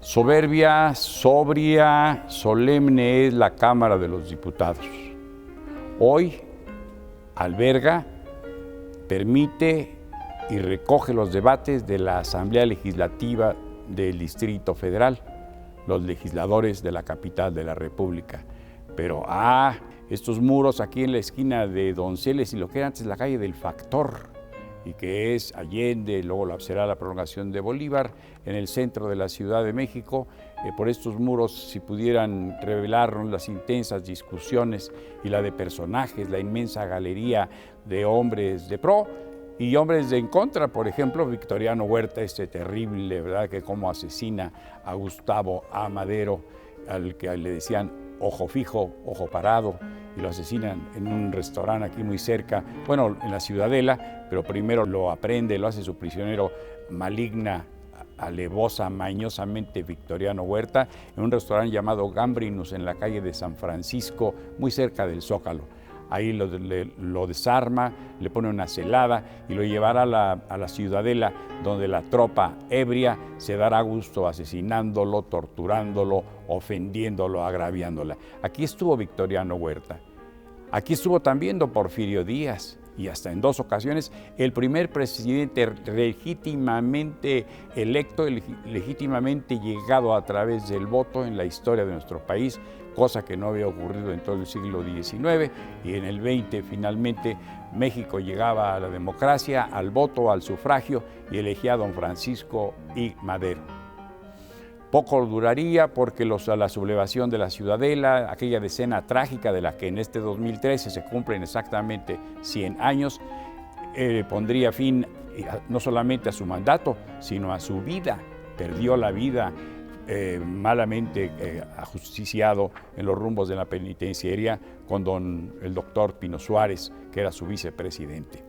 Soberbia, sobria, solemne es la Cámara de los Diputados. Hoy alberga, permite y recoge los debates de la Asamblea Legislativa del Distrito Federal, los legisladores de la capital de la República. Pero estos muros aquí en la esquina de Donceles y lo que era antes la calle del Factor, y que es Allende, luego será la prolongación de Bolívar, en el centro de la Ciudad de México. Por estos muros, si pudieran revelarnos las intensas discusiones y la de personajes, la inmensa galería de hombres de pro y hombres de en contra, por ejemplo, Victoriano Huerta, terrible, ¿verdad?, que cómo asesina a Gustavo A. Madero, al que le decían ojo fijo, ojo parado, y lo asesinan en un restaurante aquí muy cerca, bueno, en la Ciudadela, pero primero lo aprende, lo hace su prisionero maligna, alevosa, mañosamente Victoriano Huerta, en un restaurante llamado Gambrinus en la calle de San Francisco, muy cerca del Zócalo. Ahí lo desarma, le pone una celada y lo llevará a la Ciudadela, donde la tropa ebria se dará gusto asesinándolo, torturándolo, ofendiéndolo, agraviándola. Aquí estuvo Victoriano Huerta. Aquí estuvo también don Porfirio Díaz, y hasta en 2 ocasiones el primer presidente legítimamente electo, legítimamente llegado a través del voto en la historia de nuestro país, cosa que no había ocurrido en todo el siglo XIX, y en el XX finalmente México llegaba a la democracia, al voto, al sufragio, y elegía a don Francisco I. Madero. Poco duraría porque la sublevación de la Ciudadela, aquella decena trágica de la que en este 2013 se cumplen exactamente 100 años, pondría fin no solamente a su mandato, sino a su vida. Perdió la vida malamente ajusticiado en los rumbos de la penitenciaría con el doctor Pino Suárez, que era su vicepresidente.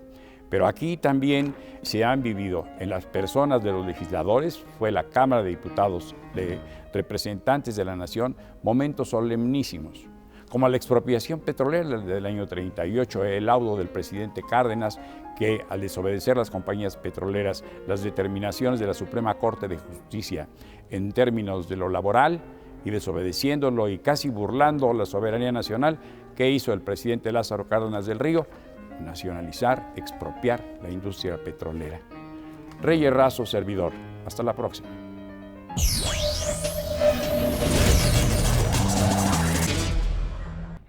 Pero aquí también se han vivido en las personas de los legisladores, fue la Cámara de Diputados, de representantes de la nación, momentos solemnísimos, como la expropiación petrolera del año 38, el laudo del presidente Cárdenas, que al desobedecer las compañías petroleras las determinaciones de la Suprema Corte de Justicia en términos de lo laboral, y desobedeciéndolo y casi burlando la soberanía nacional, ¿qué hizo el presidente Lázaro Cárdenas del Río? Nacionalizar, expropiar la industria petrolera. Reyes Razo, servidor. Hasta la próxima.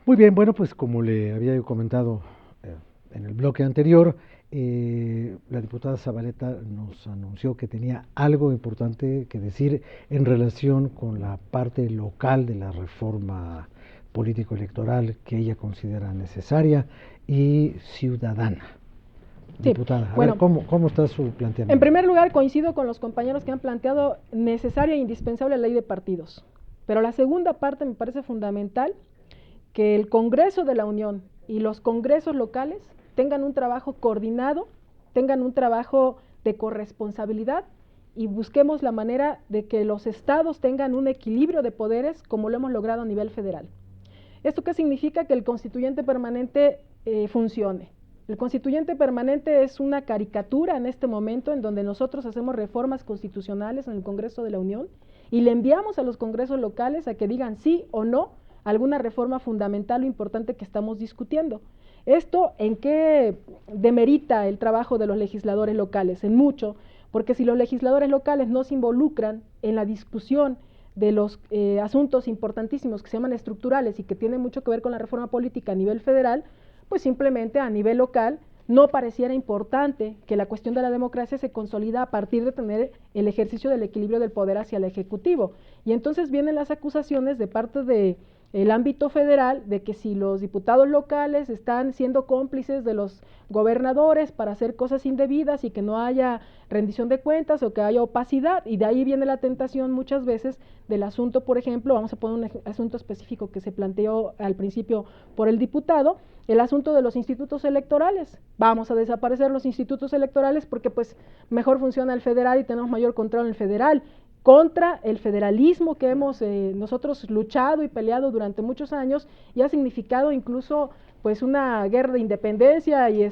Muy bien, bueno, pues como le había yo comentado en el bloque anterior, la diputada Zabaleta nos anunció que tenía algo importante que decir en relación con la parte local de la reforma político-electoral que ella considera necesaria y ciudadana. Sí, diputada, a ver, ¿cómo está su planteamiento? En primer lugar, coincido con los compañeros que han planteado necesaria e indispensable la ley de partidos, pero la segunda parte me parece fundamental, que el Congreso de la Unión y los congresos locales tengan un trabajo coordinado, tengan un trabajo de corresponsabilidad y busquemos la manera de que los estados tengan un equilibrio de poderes como lo hemos logrado a nivel federal. ¿Esto qué significa? Que el constituyente permanente funcione. El constituyente permanente es una caricatura en este momento en donde nosotros hacemos reformas constitucionales en el Congreso de la Unión y le enviamos a los congresos locales a que digan sí o no a alguna reforma fundamental o importante que estamos discutiendo. ¿Esto en qué demerita el trabajo de los legisladores locales? En mucho, porque si los legisladores locales no se involucran en la discusión de los asuntos importantísimos que se llaman estructurales y que tienen mucho que ver con la reforma política a nivel federal, pues simplemente a nivel local no pareciera importante que la cuestión de la democracia se consolida a partir de tener el ejercicio del equilibrio del poder hacia el Ejecutivo. Y entonces vienen las acusaciones de parte del ámbito federal de que si los diputados locales están siendo cómplices de los gobernadores para hacer cosas indebidas y que no haya rendición de cuentas o que haya opacidad, y de ahí viene la tentación muchas veces del asunto, por ejemplo, vamos a poner un asunto específico que se planteó al principio por el diputado, el asunto de los institutos electorales. Vamos a desaparecer los institutos electorales porque pues mejor funciona el federal y tenemos mayor control en el federal, contra el federalismo que hemos nosotros luchado y peleado durante muchos años y ha significado incluso pues una guerra de independencia y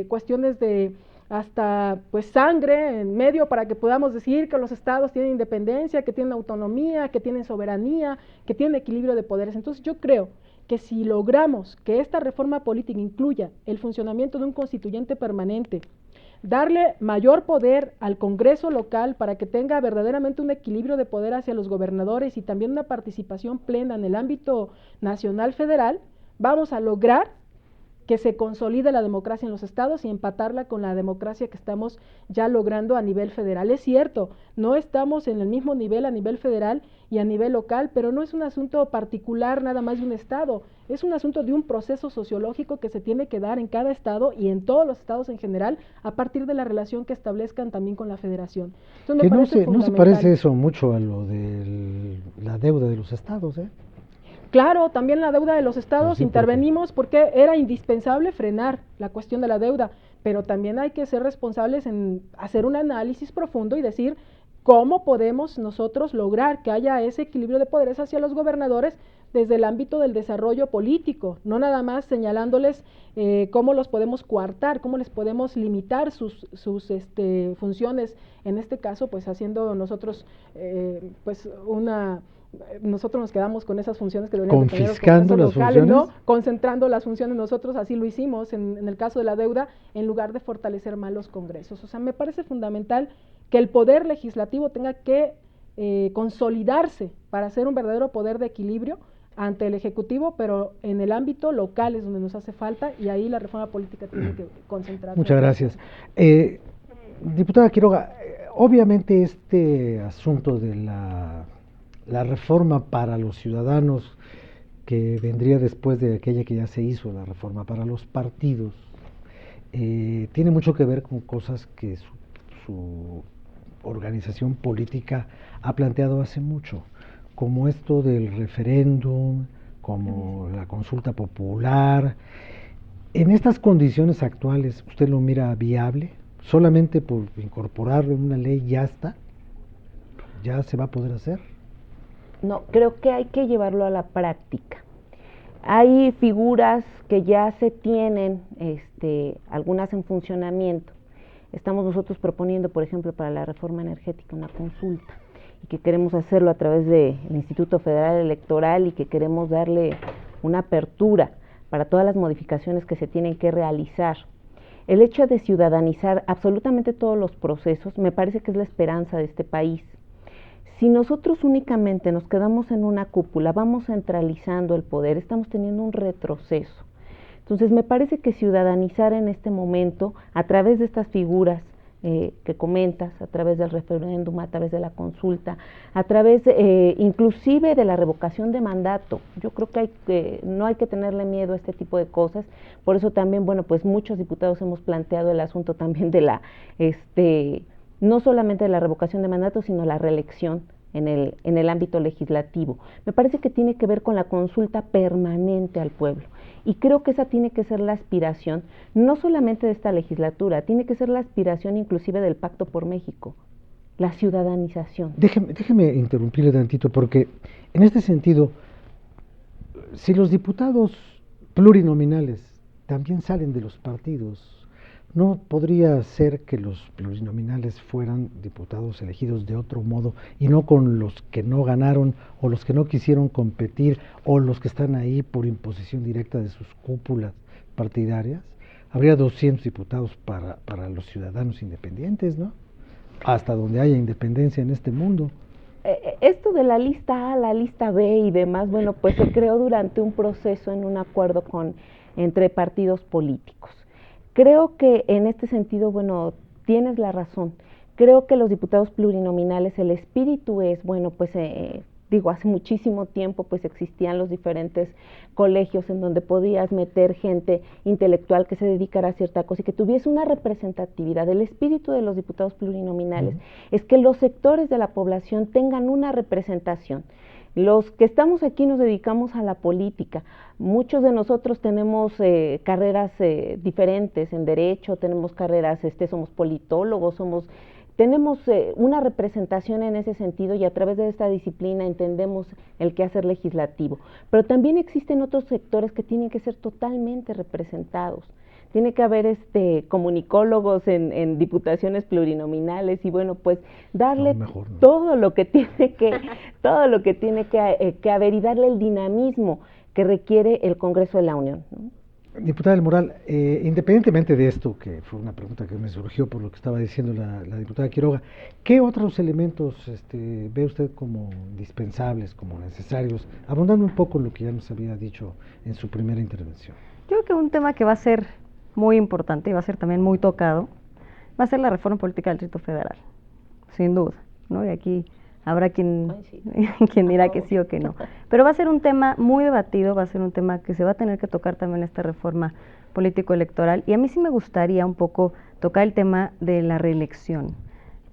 cuestiones de hasta pues sangre en medio para que podamos decir que los estados tienen independencia, que tienen autonomía, que tienen soberanía, que tienen equilibrio de poderes. Entonces yo creo que si logramos que esta reforma política incluya el funcionamiento de un constituyente permanente, darle mayor poder al Congreso local para que tenga verdaderamente un equilibrio de poder hacia los gobernadores y también una participación plena en el ámbito nacional federal, vamos a lograr que se consolide la democracia en los estados y empatarla con la democracia que estamos ya logrando a nivel federal. Es cierto, no estamos en el mismo nivel a nivel federal y a nivel local, pero no es un asunto particular nada más de un estado, es un asunto de un proceso sociológico que se tiene que dar en cada estado y en todos los estados en general a partir de la relación que establezcan también con la federación. Entonces, que no se parece eso mucho a lo de la deuda de los estados, ¿eh? Claro, también la deuda de los estados, sí, intervenimos porque era indispensable frenar la cuestión de la deuda, pero también hay que ser responsables en hacer un análisis profundo y decir cómo podemos nosotros lograr que haya ese equilibrio de poderes hacia los gobernadores desde el ámbito del desarrollo político, no nada más señalándoles cómo los podemos coartar, cómo les podemos limitar sus funciones, en este caso pues haciendo nosotros nosotros nos quedamos con esas funciones que deberían tener los confiscando las locales, funciones, ¿no? Concentrando las funciones, nosotros así lo hicimos en el caso de la deuda, en lugar de fortalecer más los congresos. O sea, me parece fundamental que el poder legislativo tenga que consolidarse para ser un verdadero poder de equilibrio ante el Ejecutivo, pero en el ámbito local es donde nos hace falta y ahí la reforma política tiene que concentrarse. Muchas gracias. Diputada Quiroga, obviamente este asunto de la reforma para los ciudadanos que vendría después de aquella que ya se hizo, la reforma para los partidos, tiene mucho que ver con cosas que su organización política ha planteado hace mucho, como esto del referéndum, como la consulta popular. En estas condiciones actuales, ¿usted lo mira viable? ¿Solamente por incorporarlo en una ley ya está? ¿Ya se va a poder hacer? No, creo que hay que llevarlo a la práctica. Hay figuras que ya se tienen, algunas en funcionamiento. Estamos nosotros proponiendo, por ejemplo, para la reforma energética una consulta y que queremos hacerlo a través del Instituto Federal Electoral y que queremos darle una apertura para todas las modificaciones que se tienen que realizar. El hecho de ciudadanizar absolutamente todos los procesos me parece que es la esperanza de este país. Si nosotros únicamente nos quedamos en una cúpula, vamos centralizando el poder, estamos teniendo un retroceso. Entonces me parece que ciudadanizar en este momento, a través de estas figuras que comentas, a través del referéndum, a través de la consulta, a través inclusive de la revocación de mandato, yo creo que no hay que tenerle miedo a este tipo de cosas. Por eso también, bueno, pues muchos diputados hemos planteado el asunto también de la no solamente de la revocación de mandato, sino la reelección en el ámbito legislativo. Me parece que tiene que ver con la consulta permanente al pueblo. Y creo que esa tiene que ser la aspiración, no solamente de esta legislatura, tiene que ser la aspiración inclusive del Pacto por México, la ciudadanización. Déjeme interrumpirle tantito, porque en este sentido, si los diputados plurinominales también salen de los partidos, ¿no podría ser que los plurinominales fueran diputados elegidos de otro modo y no con los que no ganaron o los que no quisieron competir o los que están ahí por imposición directa de sus cúpulas partidarias? Habría 200 diputados para los ciudadanos independientes, ¿no? Hasta donde haya independencia en este mundo. Esto de la lista A, la lista B y demás, bueno, pues se creó durante un proceso en un acuerdo entre partidos políticos. Creo que en este sentido, bueno, tienes la razón. Creo que los diputados plurinominales, el espíritu es, bueno, pues hace muchísimo tiempo pues existían los diferentes colegios en donde podías meter gente intelectual que se dedicara a cierta cosa y que tuviese una representatividad. El espíritu de los diputados plurinominales es que los sectores de la población tengan una representación. Los que estamos aquí nos dedicamos a la política. Muchos de nosotros tenemos carreras diferentes en derecho, tenemos carreras, somos politólogos, tenemos una representación en ese sentido y a través de esta disciplina entendemos el quehacer legislativo. Pero también existen otros sectores que tienen que ser totalmente representados. Tiene que haber comunicólogos en diputaciones plurinominales y bueno, pues darle todo lo que tiene que haber y darle el dinamismo que requiere el Congreso de la Unión, ¿no? Diputada del Moral, independientemente de esto, que fue una pregunta que me surgió por lo que estaba diciendo la diputada Quiroga, ¿qué otros elementos ve usted como indispensables, como necesarios? Abundando un poco en lo que ya nos había dicho en su primera intervención. Yo creo que un tema que va a ser muy importante y va a ser también muy tocado va a ser la reforma política del Distrito Federal, sin duda, ¿no? Y aquí habrá quien dirá que sí o que no. Pero va a ser un tema muy debatido, va a ser un tema que se va a tener que tocar también esta reforma político-electoral. Y a mí sí me gustaría un poco tocar el tema de la reelección.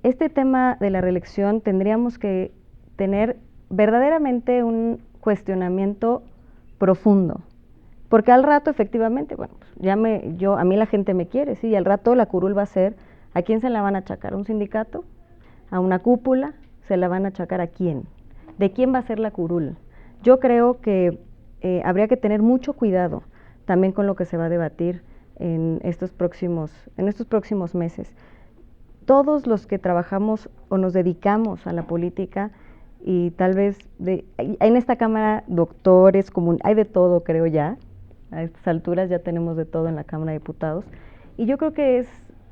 Este tema de la reelección tendríamos que tener verdaderamente un cuestionamiento profundo. Porque al rato, efectivamente, bueno, a mí la gente me quiere, sí, y al rato la curul va a ser, ¿a quién se la van a achacar? ¿A un sindicato? ¿A una cúpula? ¿Se la van a achacar a quién? ¿De quién va a ser la curul? Yo creo que habría que tener mucho cuidado también con lo que se va a debatir en estos próximos meses. Todos los que trabajamos o nos dedicamos a la política y tal vez en esta Cámara doctores, hay de todo, creo ya, a estas alturas ya tenemos de todo en la Cámara de Diputados, y yo creo que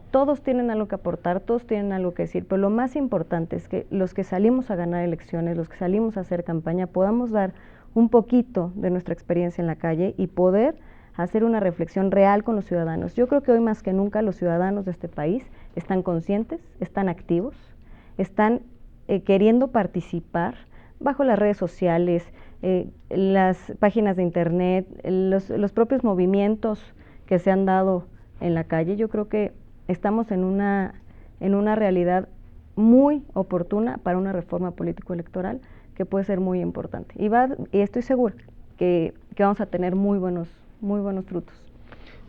todos tienen algo que aportar, todos tienen algo que decir, pero lo más importante es que los que salimos a ganar elecciones, los que salimos a hacer campaña, podamos dar un poquito de nuestra experiencia en la calle y poder hacer una reflexión real con los ciudadanos. Yo creo que hoy más que nunca los ciudadanos de este país están conscientes, están activos, están queriendo participar bajo las redes sociales, las páginas de internet, los propios movimientos que se han dado en la calle. Yo creo que estamos en una realidad muy oportuna para una reforma político-electoral que puede ser muy importante. Y estoy segura que vamos a tener muy buenos frutos.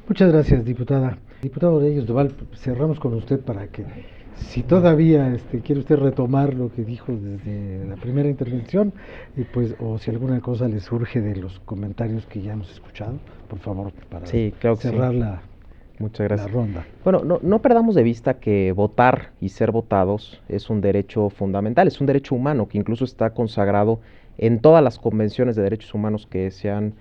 Muchas gracias, diputada. Diputado Reyes Doval, cerramos con usted para que, si todavía quiere usted retomar lo que dijo desde la primera intervención, o si alguna cosa le surge de los comentarios que ya hemos escuchado, por favor, para cerrar Muchas gracias. la ronda. Bueno, no perdamos de vista que votar y ser votados es un derecho fundamental, es un derecho humano que incluso está consagrado en todas las convenciones de derechos humanos que se han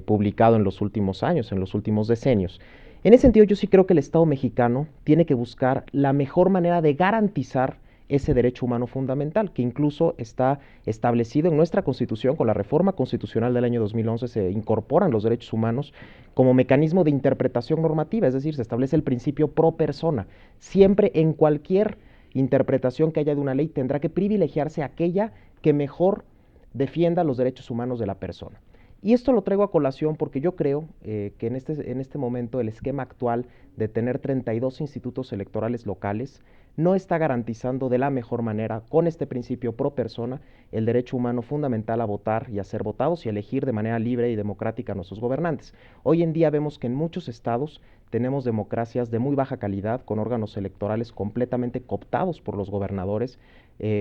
publicado en los últimos años, en los últimos decenios. En ese sentido, yo sí creo que el Estado mexicano tiene que buscar la mejor manera de garantizar ese derecho humano fundamental, que incluso está establecido en nuestra Constitución. Con la reforma constitucional del año 2011 se incorporan los derechos humanos como mecanismo de interpretación normativa, es decir, se establece el principio pro persona. Siempre en cualquier interpretación que haya de una ley tendrá que privilegiarse aquella que mejor defienda los derechos humanos de la persona. Y esto lo traigo a colación porque yo creo que en este momento el esquema actual de tener 32 institutos electorales locales no está garantizando de la mejor manera, con este principio pro persona, el derecho humano fundamental a votar y a ser votados y a elegir de manera libre y democrática a nuestros gobernantes. Hoy en día vemos que en muchos estados tenemos democracias de muy baja calidad, con órganos electorales completamente cooptados por los gobernadores,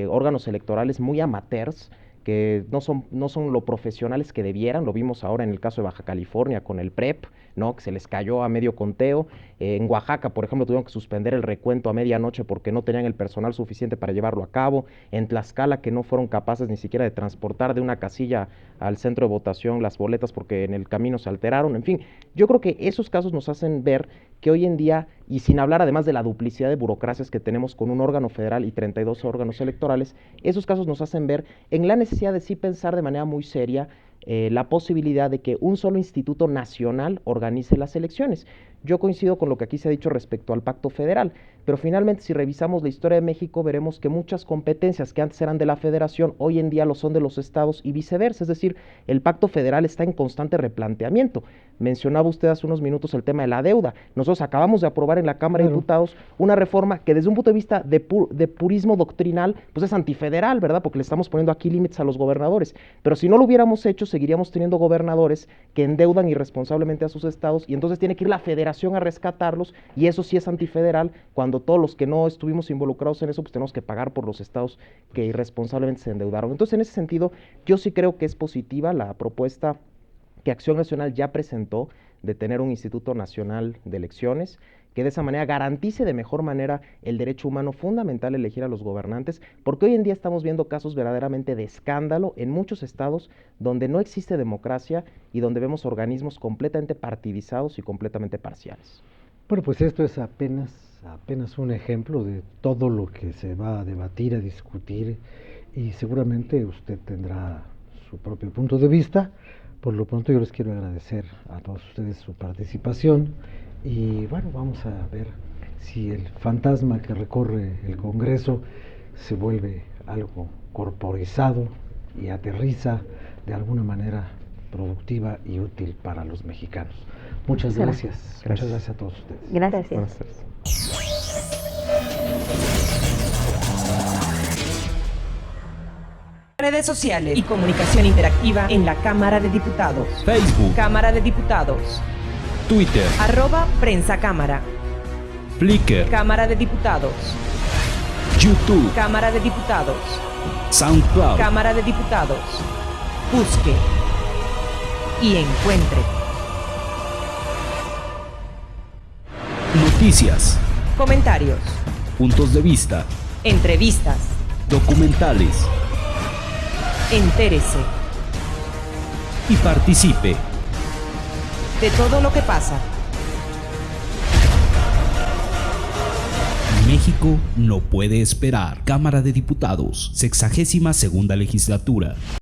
órganos electorales muy amateurs, que no son lo profesionales que debieran. Lo vimos ahora en el caso de Baja California con el PREP, ¿no? Que se les cayó a medio conteo. En Oaxaca, por ejemplo, tuvieron que suspender el recuento a medianoche porque no tenían el personal suficiente para llevarlo a cabo. En Tlaxcala, que no fueron capaces ni siquiera de transportar de una casilla al centro de votación las boletas porque en el camino se alteraron. En fin, yo creo que esos casos nos hacen ver que hoy en día, y sin hablar además de la duplicidad de burocracias que tenemos con un órgano federal y 32 órganos electorales, esos casos nos hacen ver en la necesidad de sí pensar de manera muy seria la posibilidad de que un solo instituto nacional organice las elecciones. Yo coincido con lo que aquí se ha dicho respecto al pacto federal, pero finalmente si revisamos la historia de México veremos que muchas competencias que antes eran de la federación hoy en día lo son de los estados y viceversa, es decir, el pacto federal está en constante replanteamiento. Mencionaba usted hace unos minutos el tema de la deuda. Nosotros acabamos de aprobar en la Cámara de Diputados una reforma que desde un punto de vista de purismo doctrinal pues es antifederal, ¿verdad? Porque le estamos poniendo aquí límites a los gobernadores, pero si no lo hubiéramos hecho seguiríamos teniendo gobernadores que endeudan irresponsablemente a sus estados y entonces tiene que ir la federación a rescatarlos, y eso sí es antifederal, cuando todos los que no estuvimos involucrados en eso, pues tenemos que pagar por los estados que irresponsablemente se endeudaron. Entonces, en ese sentido, yo sí creo que es positiva la propuesta que Acción Nacional ya presentó de tener un Instituto Nacional de Elecciones, que de esa manera garantice de mejor manera el derecho humano fundamental a elegir a los gobernantes, porque hoy en día estamos viendo casos verdaderamente de escándalo en muchos estados donde no existe democracia y donde vemos organismos completamente partidizados y completamente parciales. Bueno, pues esto es apenas un ejemplo de todo lo que se va a debatir, a discutir, y seguramente usted tendrá su propio punto de vista. Por lo pronto yo les quiero agradecer a todos ustedes su participación y bueno, vamos a ver si el fantasma que recorre el Congreso se vuelve algo corporizado y aterriza de alguna manera productiva y útil para los mexicanos. Muchas gracias. Muchas gracias a todos ustedes. Gracias. Buenas tardes. Redes sociales y comunicación interactiva en la Cámara de Diputados. Facebook, Cámara de Diputados. Twitter, @Prensa Cámara. Flickr, Cámara de Diputados. YouTube, Cámara de Diputados. SoundCloud. Cámara de Diputados. Busque y encuentre. Noticias, Comentarios. puntos de vista, Entrevistas. documentales Entérese y participe. de todo lo que pasa. México no puede esperar. Cámara de Diputados, 62ª legislatura.